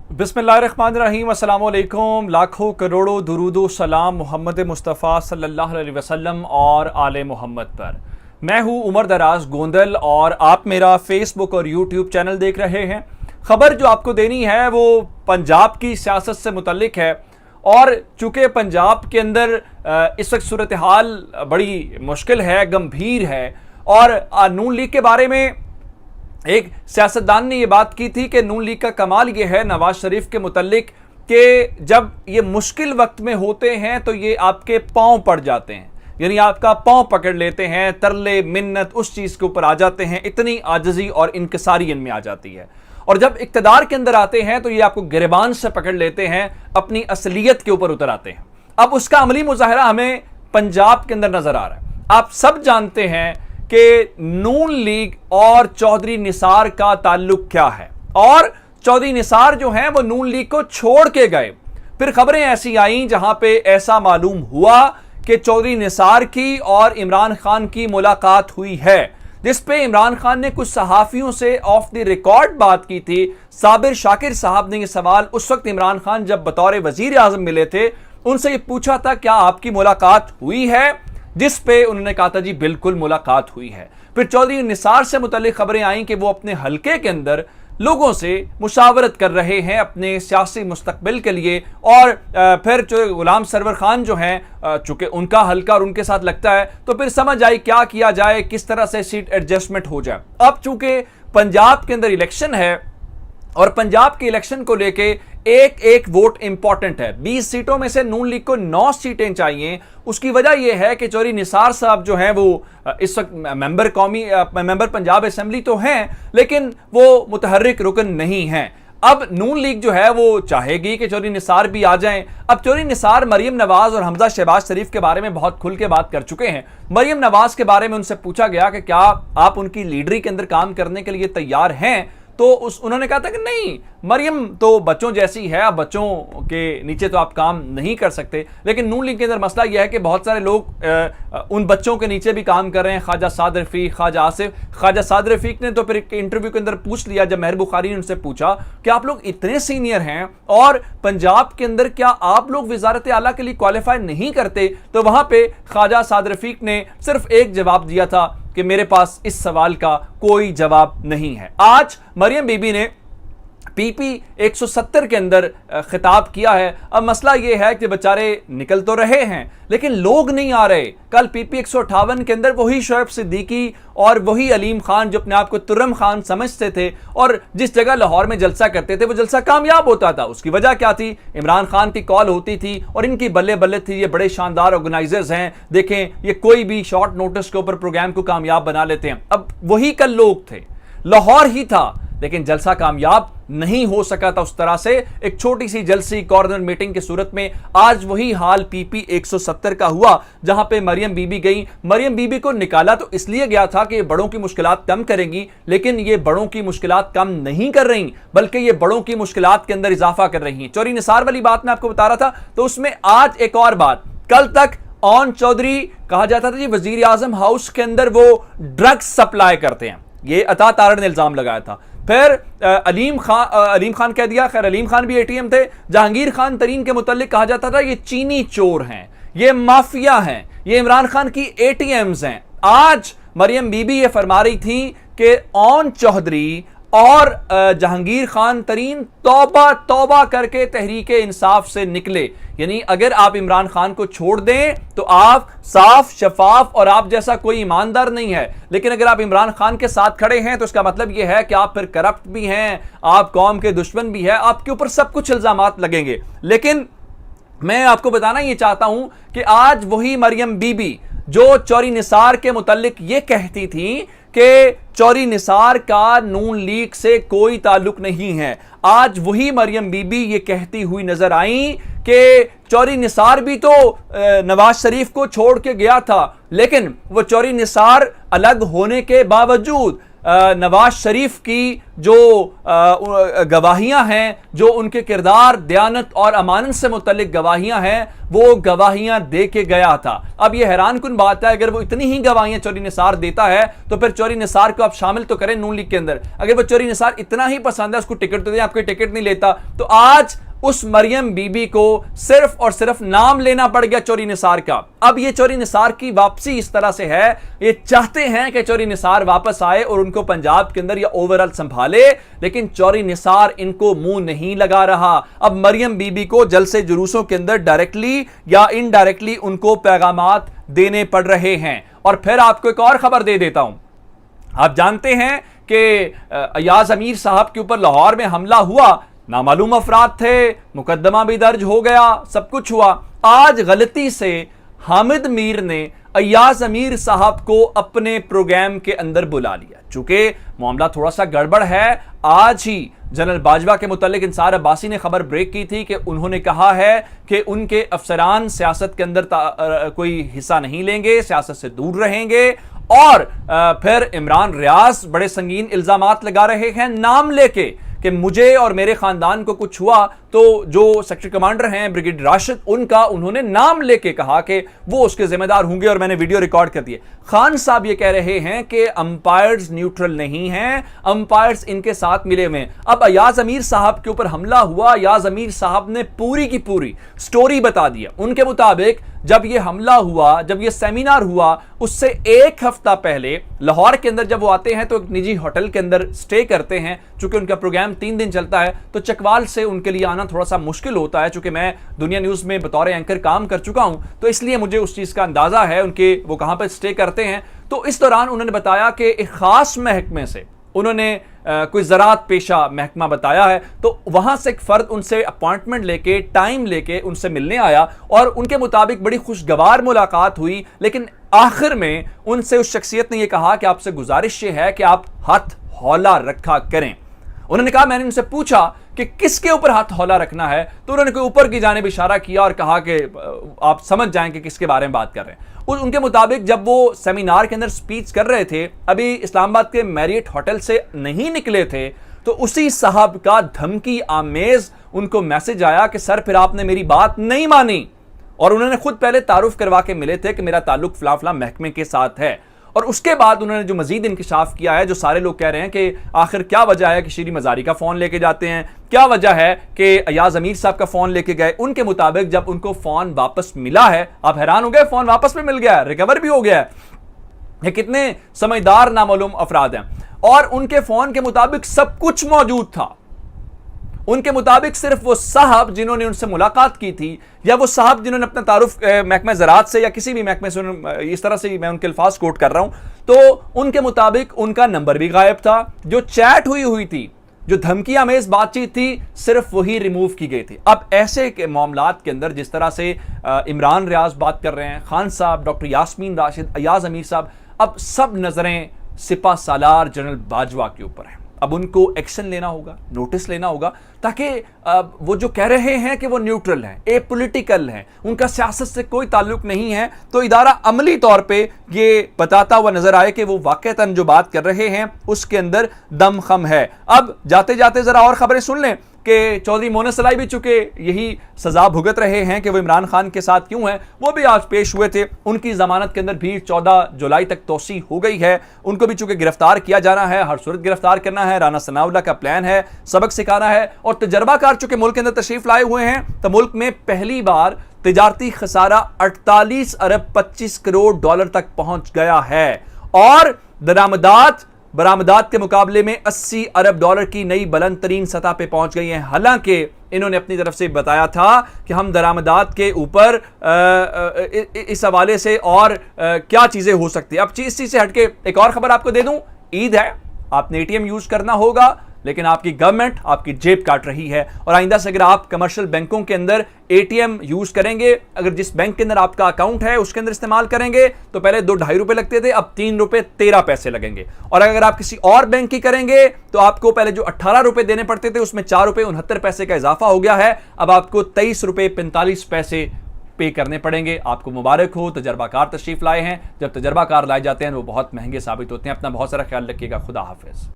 बिस्मिल्लाहिर्रहमानिर्रहीम, अस्सलाम वालेकुम। लाखों करोड़ों दुरूदो सलाम मोहम्मद मुस्तफ़ा सल्लल्लाहु अलैहि वसल्लम और आले मोहम्मद पर। मैं हूँ उमर दराज गोंदल और आप मेरा फेसबुक और यूट्यूब चैनल देख रहे हैं। खबर जो आपको देनी है वो पंजाब की सियासत से मुतल्लिक है और चूँकि पंजाब के अंदर इस वक्त सूरत हाल बड़ी मुश्किल है, गंभीर है और नून लीग के बारे में एक सियासतदान ने यह बात की थी कि नून लीग का कमाल यह है नवाज शरीफ के मुतल्लिक कि जब ये मुश्किल वक्त में होते हैं तो ये आपके पांव पड़ जाते हैं, यानी आपका पांव पकड़ लेते हैं, तरले मिन्नत उस चीज़ के ऊपर आ जाते हैं, इतनी आजिज़ी और इनकिसारी इनमें आ जाती है। और जब इक़्तिदार के अंदर आते हैं तो ये आपको गिरबान से पकड़ लेते हैं, अपनी असलियत के ऊपर उतर आते हैं। अब उसका अमली मुजाहरा हमें पंजाब के अंदर नजर आ रहा है। आप सब जानते हैं कि नून लीग और चौधरी निसार का ताल्लुक क्या है और चौधरी निसार जो हैं वो नून लीग को छोड़ के गए। फिर खबरें ऐसी आईं जहां पे ऐसा मालूम हुआ कि चौधरी निसार की और इमरान खान की मुलाकात हुई है, जिस पे इमरान खान ने कुछ सहाफियों से ऑफ द रिकॉर्ड बात की थी। साबिर शाकिर साहब ने यह सवाल उस वक्त इमरान खान जब बतौर वजीर आजम मिले थे उनसे ये पूछा था, क्या आपकी मुलाकात हुई है? जिस पे उन्होंने कहा था जी बिल्कुल मुलाकात हुई है। फिर चौधरी निसार से मुतालिक खबरें आई कि वो अपने हलके के अंदर लोगों से मुशावरत कर रहे हैं अपने सियासी मुस्तकबिल के लिए। और फिर जो गुलाम सरवर खान जो हैं, चूंकि उनका हलका और उनके साथ लगता है तो फिर समझ आई क्या किया जाए, किस तरह से सीट एडजस्टमेंट हो जाए। अब चूंकि पंजाब के अंदर इलेक्शन है और पंजाब के इलेक्शन को लेके एक एक वोट इंपॉर्टेंट है। 20 सीटों में से नून लीग को 9 सीटें चाहिए। उसकी वजह यह है कि चौधरी निसार साहब जो हैं वो इस वक्त मेंबर पंजाब असेंबली तो हैं, लेकिन वो मुतहर्रिक रुकन नहीं हैं। अब नून लीग जो है वो चाहेगी कि चौधरी निसार भी आ जाएं। अब चौधरी निसार मरियम नवाज और हमजा शहबाज शरीफ के बारे में बहुत खुल के बात कर चुके हैं। मरियम नवाज के बारे में उनसे पूछा गया कि क्या आप उनकी लीडरी के अंदर काम करने के लिए तैयार हैं, तो उन्होंने कहा था कि नहीं, मरियम तो बच्चों जैसी है, अब बच्चों के नीचे तो आप काम नहीं कर सकते। लेकिन नून लीग के अंदर मसला यह है कि बहुत सारे लोग उन बच्चों के नीचे भी काम कर रहे हैं। ख्वाजा साद रफीक, ख्वाजा आसिफ। ख्वाजा साद रफीक ने तो फिर एक इंटरव्यू के अंदर पूछ लिया जब मेहर बुखारी ने उनसे पूछा कि आप लोग इतने सीनियर हैं और पंजाब के अंदर क्या आप लोग वजारत आला के लिए क्वालिफाई नहीं करते? तो वहां पर ख्वाजा साद रफीक ने सिर्फ एक जवाब दिया था कि मेरे पास इस सवाल का कोई जवाब नहीं है। आज मरियम बीबी ने पीपी 170 के अंदर खिताब किया है। अब मसला यह है कि बेचारे निकल तो रहे हैं लेकिन लोग नहीं आ रहे। कल पीपी 158 के अंदर वही शोएब सिद्दीकी और वही अलीम खान जो अपने आप को तुर्रम खान समझते थे और जिस जगह लाहौर में जलसा करते थे वो जलसा कामयाब होता था। उसकी वजह क्या थी? इमरान खान की कॉल होती थी और इनकी बल्ले बल्ले थी। ये बड़े शानदार ऑर्गेनाइजर्स हैं, देखें ये कोई भी शॉर्ट नोटिस के ऊपर प्रोग्राम को कामयाब बना लेते हैं। अब वही कल लोग थे, लाहौर ही था, लेकिन जलसा कामयाब नहीं हो सका था उस तरह से। एक छोटी सी जलसी कॉर्नर मीटिंग की सूरत में आज वही हाल पीपी 170 का हुआ जहां पे मरियम बीबी गई। मरियम बीबी को निकाला तो इसलिए गया था कि ये बड़ों की मुश्किलात कम करेंगी, लेकिन ये बड़ों की मुश्किलात कम नहीं कर रही बल्कि ये बड़ों की मुश्किलात के अंदर इजाफा कर रही हैं। चौधरी निसार वाली बात मैं आपको बता रहा था, तो उसमें आज एक और बात। कल तक ऑन चौधरी कहा जाता था जी वजीर आजम हाउस के अंदर वो ड्रग्स सप्लाई करते हैं, ये अता तारड़ ने इल्जाम लगाया था। फिर अलीम खान कह दिया, खैर अलीम खान भी एटीएम थे। जहांगीर खान तरीन के मुतालिक कहा जाता था ये चीनी चोर हैं, ये माफिया हैं, ये इमरान खान की एटीएम्स हैं। आज मरियम बीबी ये फरमा रही थी कि ऑन चौधरी और जहांगीर खान तरीन तौबा तौबा करके तहरीक इंसाफ से निकले। यानी अगर आप इमरान खान को छोड़ दें तो आप साफ शफाफ और आप जैसा कोई ईमानदार नहीं है, लेकिन अगर आप इमरान खान के साथ खड़े हैं तो इसका मतलब यह है कि आप फिर करप्ट भी हैं, आप कौम के दुश्मन भी हैं, आपके ऊपर सब कुछ इल्जामात लगेंगे। लेकिन मैं आपको बताना ये चाहता हूं कि आज वही मरियम बीबी जो चौधरी निसार के मुतालिक ये कहती थी कि चौधरी निसार का नून लीग से कोई ताल्लुक नहीं है, आज वही मरियम बीबी ये कहती हुई नजर आई कि चौधरी निसार भी तो नवाज शरीफ को छोड़ के गया था, लेकिन वो चौधरी निसार अलग होने के बावजूद नवाज शरीफ की जो गवाहियां हैं, जो उनके किरदार, दयानत और अमानत से मुतल्लिक गवाहियां हैं, वो गवाहियां दे के गया था। अब ये हैरानकुन बात है, अगर वो इतनी ही गवाहियां चौधरी निसार देता है तो फिर चौधरी निसार को आप शामिल तो करें नून लीग के अंदर। अगर वो चौधरी निसार इतना ही पसंद है, उसको टिकट तो दें, आपको टिकट नहीं लेता तो आज उस मरियम बीबी को सिर्फ और सिर्फ नाम लेना पड़ गया चौधरी निसार का। अब ये चौधरी निसार की वापसी इस तरह से है, ये चाहते हैं कि चौधरी निसार वापस आए और उनको पंजाब के अंदर या ओवरऑल संभाले, लेकिन चौधरी निसार इनको मुंह नहीं लगा रहा। अब मरियम बीबी को जलसे जुलूसों के अंदर डायरेक्टली या इनडायरेक्टली उनको पैगामात देने पड़ रहे हैं। और फिर आपको एक और खबर दे देता हूं, आप जानते हैं कि अयाज अमीर साहब के ऊपर लाहौर में हमला हुआ, नामालूम अफराद थे, मुकदमा भी दर्ज हो गया, सब कुछ हुआ। आज गलती से हामिद मीर ने अयाज अमीर साहब को अपने प्रोग्राम के अंदर बुला लिया। चूंकि मामला थोड़ा सा गड़बड़ है, आज ही जनरल बाजवा के मुतालिक इंसार अब्बासी ने खबर ब्रेक की थी कि उन्होंने कहा है कि उनके अफसरान सियासत के अंदर कोई हिस्सा नहीं लेंगे, सियासत से दूर रहेंगे। और फिर इमरान रियाज बड़े संगीन इल्जामात लगा रहे हैं नाम लेके कि मुझे और मेरे खानदान को कुछ हुआ तो जो सेक्टर कमांडर हैं ब्रिगेडियर राशिद, उनका उन्होंने नाम लेके कहा कि वो उसके जिम्मेदार होंगे और मैंने वीडियो रिकॉर्ड कर दिए। खान साहब ये कह रहे हैं कि अंपायर्स न्यूट्रल नहीं हैं, अंपायर्स इनके साथ मिले हुए हैं। अब अयाज अमीर साहब के ऊपर हमला हुआ, अयाज अमीर साहब ने पूरी की पूरी स्टोरी बता दिया। उनके मुताबिक जब ये हमला हुआ, जब ये सेमिनार हुआ, उससे एक हफ्ता पहले लाहौर के अंदर जब वो आते हैं तो एक निजी होटल के अंदर स्टे करते हैं। चूंकि उनका प्रोग्राम 3 दिन चलता है तो चकवाल से उनके लिए आना थोड़ा सा मुश्किल होता है। चूंकि मैं दुनिया न्यूज में बतौर एंकर काम कर चुका हूं तो इसलिए मुझे उस चीज का अंदाजा है उनके वो कहां पर स्टे करते हैं। तो इस दौरान उन्होंने बताया कि एक खास महकमे से उन्होंने कोई ज़राअत पेशा महकमा बताया है, तो वहां से एक फर्द उनसे अपॉइंटमेंट लेके, टाइम लेके उनसे मिलने आया और उनके मुताबिक बड़ी खुशगवार मुलाकात हुई। लेकिन आखिर में उनसे उस शख्सियत ने यह कहा कि आपसे गुजारिश ये है कि आप हाथ हौला रखा करें। उन्होंने कहा, मैंने उनसे पूछा कि किसके ऊपर हाथ हौला रखना है, तो उन्होंने कोई ऊपर की जानिब इशारा किया और कहा कि आप समझ जाएं कि किसके बारे में बात कर रहे हैं। उनके मुताबिक जब वो सेमिनार के अंदर स्पीच कर रहे थे, अभी इस्लामाबाद के मैरियट होटल से नहीं निकले थे, तो उसी साहब का धमकी आमेज उनको मैसेज आया कि सर फिर आपने मेरी बात नहीं मानी। और उन्होंने खुद पहले तारुफ करवा के मिले थे कि मेरा ताल्लुक फला फला महकमे के साथ है। और उसके बाद उन्होंने जो मजीद इंकिशाफ किया है, जो सारे लोग कह रहे हैं कि आखिर क्या वजह है कि शीरी मजारी का फोन लेके जाते हैं, क्या वजह है कि अयाज अमीर साहब का फोन लेके गए। उनके मुताबिक जब उनको फोन वापस मिला है, आप हैरान हो गए, फोन वापस भी मिल गया है, रिकवर भी हो गया है। ये कितने समझदार नामालूम अफराद हैं। और उनके फोन के मुताबिक सब कुछ मौजूद था। उनके मुताबिक सिर्फ वो साहब जिन्होंने उनसे मुलाकात की थी, या वो साहब जिन्होंने अपना तारुफ महकमा ज़राअत से या किसी भी महकमे से, इस तरह से मैं उनके अल्फाज कोट कर रहा हूं, तो उनके मुताबिक उनका नंबर भी गायब था। जो चैट हुई थी, जो धमकी आमेज बातचीत थी, सिर्फ वही रिमूव की गई थी। अब ऐसे के मामलात के अंदर जिस तरह से इमरान रियाज बात कर रहे हैं, खान साहब, डॉक्टर यास्मीन राशिद, अयाज अमीर साहब, अब सब नजरें सिपा सालार जनरल बाजवा के ऊपर है। अब उनको एक्शन लेना होगा, नोटिस लेना होगा, ताकि वो जो कह रहे हैं कि वो न्यूट्रल हैं, एपॉलिटिकल हैं, उनका सियासत से कोई ताल्लुक नहीं है, तो इदारा अमली तौर पे ये बताता हुआ नजर आए कि वो वाकईतन जो बात कर रहे हैं उसके अंदर दमखम है। अब जाते जाते जरा और खबरें सुन लें कि चौधरी मोहम्मद सलाई भी चुके यही सजा भुगत रहे हैं कि वो इमरान खान के साथ क्यों हैं, वो भी आज पेश हुए थे। उनकी जमानत के अंदर भी 14 जुलाई तक तोसी हो गई है। उनको भी चूंकि गिरफ्तार किया जाना है, हर सूरत गिरफ्तार करना है, राना सनाउल्लाह का प्लान है, सबक सिखाना है। और तजर्बाकार चूंकि मुल्क के अंदर तशरीफ लाए हुए हैं, तो मुल्क में पहली बार तिजारती खसारा 48 अरब 25 करोड़ डॉलर तक पहुंच गया है और बरामदात के मुकाबले में 80 अरब डॉलर की नई बुलंद तरीन सतह पे पहुंच गई हैं। हालांकि इन्होंने अपनी तरफ से बताया था कि हम दरामदात के ऊपर इस हवाले से और क्या चीजें हो सकती है। अब इस चीज से हटके एक और खबर आपको दे दूं, ईद है, आपने एटीएम यूज करना होगा, लेकिन आपकी गवर्नमेंट आपकी जेब काट रही है। और आइंदा से अगर आप कमर्शियल बैंकों के अंदर एटीएम यूज करेंगे, अगर जिस बैंक के अंदर आपका अकाउंट है उसके अंदर इस्तेमाल करेंगे, तो पहले 2-2.5 रुपए लगते थे, अब 3 रुपए 13 पैसे लगेंगे। और अगर आप किसी और बैंक की करेंगे तो आपको पहले जो 18 रुपए देने पड़ते थे उसमें 4 रुपए 69 पैसे का इजाफा हो गया है। अब आपको 23 रुपए 45 पैसे पे करने पड़ेंगे। आपको मुबारक हो, तजर्बाकार तशरीफ लाए हैं। जब तजर्बाकार लाए जाते हैं वो बहुत महंगे साबित होते हैं। अपना बहुत सारा ख्याल रखिएगा। खुदा हाफिज।